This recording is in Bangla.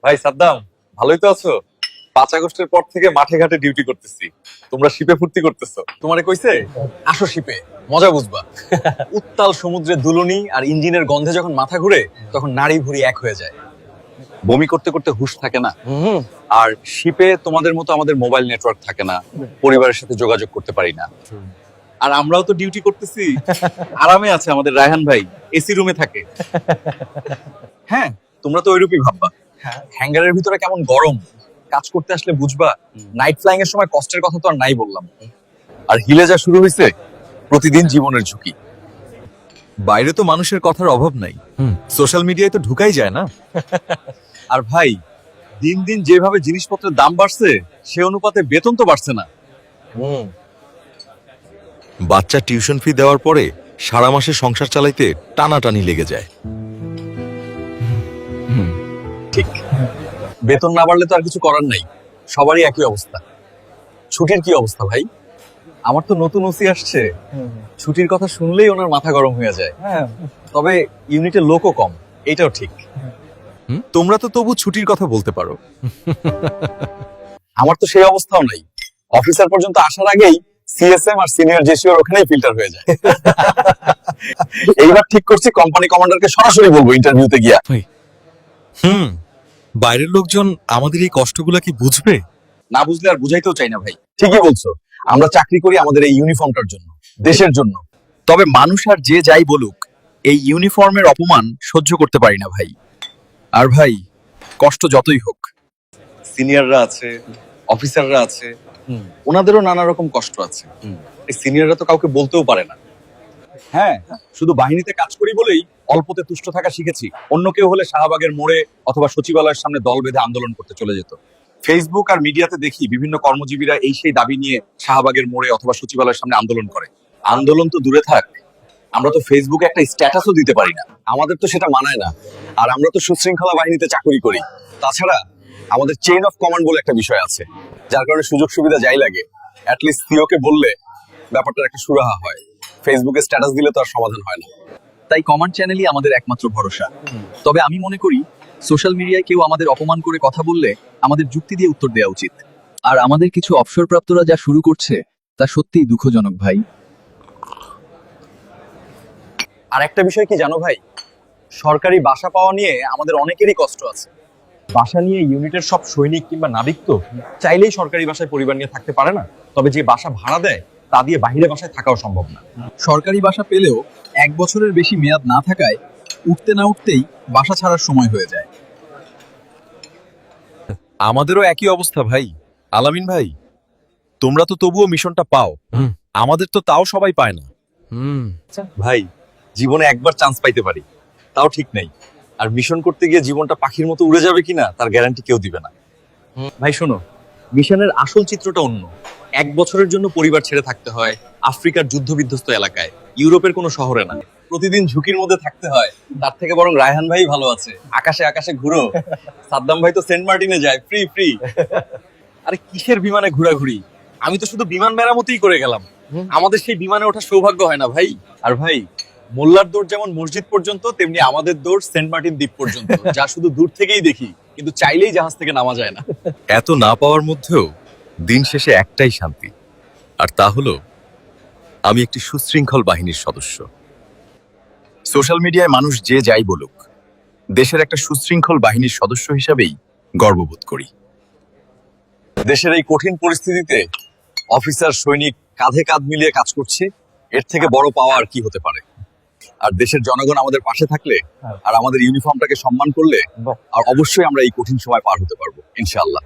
ভাই সাদ্দাম, ভালোই তো আছো? 5 আগস্টের পর থেকে মাঠে ঘাটে ডিউটি করতেছি, তোমরা শিপে ফুর্তি করতেছো। তোমারে কইছে আসো শিপে, মজা বুঝবা। উত্তাল সমুদ্রের দুলুনি আর ইঞ্জিনের গন্ধে যখন মাথা ঘুরে তখন নাড়ি ভুঁড়ি এক হয়ে যায়। বমি করতে করতে হুঁশ থাকে না। আর শিপে তোমাদের মতো আমাদের মোবাইল নেটওয়ার্ক থাকে না, পরিবারের সাথে যোগাযোগ করতে পারি না। আর আমরাও তো ডিউটি করতেছি, আরামে আছে আমাদের রায়হান ভাই, এসি রুমে থাকে। হ্যাঁ, তোমরা তো ওইরূপই ভাববা। হ্যাঙ্গারের ভিতরে কেমন গরম, কাজ করতে আসলে বুঝবা। নাইট ফ্লাইং এর সময় কষ্টের কথা তো আর নাই বললাম। আর হিলে যা শুরু হয়েছে, প্রতিদিন জীবনের ঝুঁকি। বাইরে তো মানুষের কথার অভাব নাই, সোশ্যাল মিডিয়ায় তো ঢুকাই যায় না। আর ভাই, দিন দিন যেভাবে জিনিসপত্রের দাম বাড়ছে, সে অনুপাতে বেতন তো বাড়ছে না। বাচ্চা টিউশন ফি দেওয়ার পরে সারা মাসে সংসার চালাইতে টানাটানি লেগে যায়। ঠিক, বেতন না বাড়লে তো আর কিছু করার নাই, সবারই একই অবস্থা। ছুটির কি অবস্থা ভাই? আমার তো নতুন ওসি আসছে, ছুটির কথা শুনলেই ওনার মাথা গরম হয়ে যায়। তবে ইউনিটে লোকও কম, এটাও ঠিক। তোমরা তো তবু ছুটির কথা বলতে পারো। আমার তো সেই অবস্থাও নাই, অফিসার পর্যন্ত আসার আগেই সিএসএম আর সিনিয়র জেসিওর ওখানেই ফিল্টার হয়ে যায়। এইবার ঠিক করছি কোম্পানি কমান্ডারকে সরাসরি বলবো ইন্টারভিউতে গিয়া। বাইরের লোকজন আমাদের এই কষ্টগুলা কি বুঝবে? না বুঝলে আর বুঝাইতেও চাই না ভাই। ঠিকই বলছো, আমরা চাকরি করি আমাদের এই ইউনিফর্মটার জন্য, দেশের জন্য। তবে মানুষ আর যে যাই বলুক, এই ইউনিফর্মের অপমান সহ্য করতে পারি না ভাই। আর ভাই, কষ্ট যতই হোক, সিনিয়ররা আছে, অফিসাররা আছে, ওনাদেরও নানা রকম কষ্ট আছে। এই সিনিয়ররা তো কাউকে বলতেও পারে না। হ্যাঁ, শুধু বাহিনীতে কাজ করি বলেই অল্পতে তুষ্ট থাকা শিখেছি। অন্য কেউ হলে শাহবাগের মোড়ে অথবা সচিবালয়ের সামনে দল বেঁধে আন্দোলন করতে চলে যেত। ফেসবুক আর মিডিয়াতে দেখি বিভিন্ন কর্মজীবীরা এই সেই দাবি নিয়ে শাহবাগের মোড়ে অথবা সচিবালয়ের সামনে আন্দোলন করে। আন্দোলন তো দূরে থাক, আমরা তো ফেসবুকে একটা স্ট্যাটাসও দিতে পারি না। আমাদের তো সেটা মানায় না। আর আমরা তো সুশৃঙ্খলা বাহিনীতে চাকরি করি। তাছাড়া আমাদের চেইন অফ কমান্ড বলে একটা বিষয় আছে, যার কারণে সুযোগ সুবিধা যাই লাগে অ্যাটলিস্ট সিওকে বললে ব্যাপারটার একটা সুরাহা হয়। ফেসবুকে স্ট্যাটাস দিলে তো আর সমাধান হয় না। তাই কমান্ড চ্যানেলই আমাদের একমাত্র ভরসা। তবে আমি মনে করি সোশ্যাল মিডিয়ায় কেউ আমাদের অপমান করে কথা বললে আমাদের যুক্তি দিয়ে উত্তর দেওয়া উচিত। আর আমাদের কিছু অবসরপ্রাপ্তরা যা শুরু করছে তা সত্যিই দুঃখজনক ভাই। আর একটা বিষয় কি জানো ভাই, সরকারি বাসা পাওয়া নিয়ে আমাদের অনেকেরই কষ্ট আছে। বাসা নিয়ে ইউনিটের সব সৈনিক কিংবা নাবিক তো চাইলেই সরকারি বাসায় পরিবার নিয়ে থাকতে পারে না। তবে যে বাসা ভাড়া দেয় তা দিয়ে বাইরে বাসায় থাকাও সম্ভব না। সরকারি বাসা পেলেও 1 বছরের বেশি মেয়াদ না থাকায় উঠতে না উঠতেই বাসা ছাড়ার সময় হয়ে যায়। আমাদেরও একই অবস্থা ভাই। আলামিন ভাই, তোমরা তো তবুও মিশনটা পাও, আমাদের তো তাও সবাই পায় না। ভাই, জীবনে একবার চান্স পাইতে পারি, তাও ঠিক নেই। আর মিশন করতে গিয়ে জীবনটা পাখির মতো উড়ে যাবে কিনা তার গ্যারান্টি কেউ দিবে না। ভাই শোনো, মিশনের আসল চিত্রটা অন্য। 1 বছরের জন্য পরিবার ছেড়ে থাকতে হয় আফ্রিকার যুদ্ধবিধ্বস্ত এলাকায়, ইউরোপের কোনো শহরে না। প্রতিদিন ঝুঁকির মধ্যে থাকতে হয়। তার থেকে বরং রায়হান ভাই ভালো আছে, আকাশে আকাশে ঘুরো। সাদ্দাম ভাই তো সেন্ট মার্টিনে যায় ফ্রি ফ্রি। আরে কিসের বিমানে ঘোরাঘুরি, আমি তো শুধু বিমান মেরামতিই করে গেলাম। আমাদের সেই বিমানে ওঠার সৌভাগ্য হয় না ভাই। আর ভাই, মোল্লার দৌড় যেমন মসজিদ পর্যন্ত, তেমনি আমাদের দৌড় সেন্ট মার্টিন দ্বীপ পর্যন্ত, যা শুধু দূর থেকেই দেখি, কিন্তু চাইলেই জাহাজ থেকে নামা যায় না। এত না পাওয়ার মধ্যেও দিন শেষে একটাই শান্তি, আর তা হলো আমি একটি সুশৃঙ্খল বাহিনীর সদস্য। সোশ্যাল মিডিয়ায় মানুষ যে যাই বলুক, দেশের একটা সুশৃঙ্খল বাহিনীর সদস্য হিসাবেই গর্ববোধ করি। দেশের এই কঠিন পরিস্থিতিতে অফিসার সৈনিক কাঁধে কাঁধ মিলিয়ে কাজ করছে, এর থেকে বড় পাওয়া আর কি হতে পারে। আর দেশের জনগণ আমাদের পাশে থাকলে আর আমাদের ইউনিফর্মটাকে সম্মান করলে, আর অবশ্যই আমরা এই কঠিন সময় পার হতে পারবো ইনশাআল্লাহ।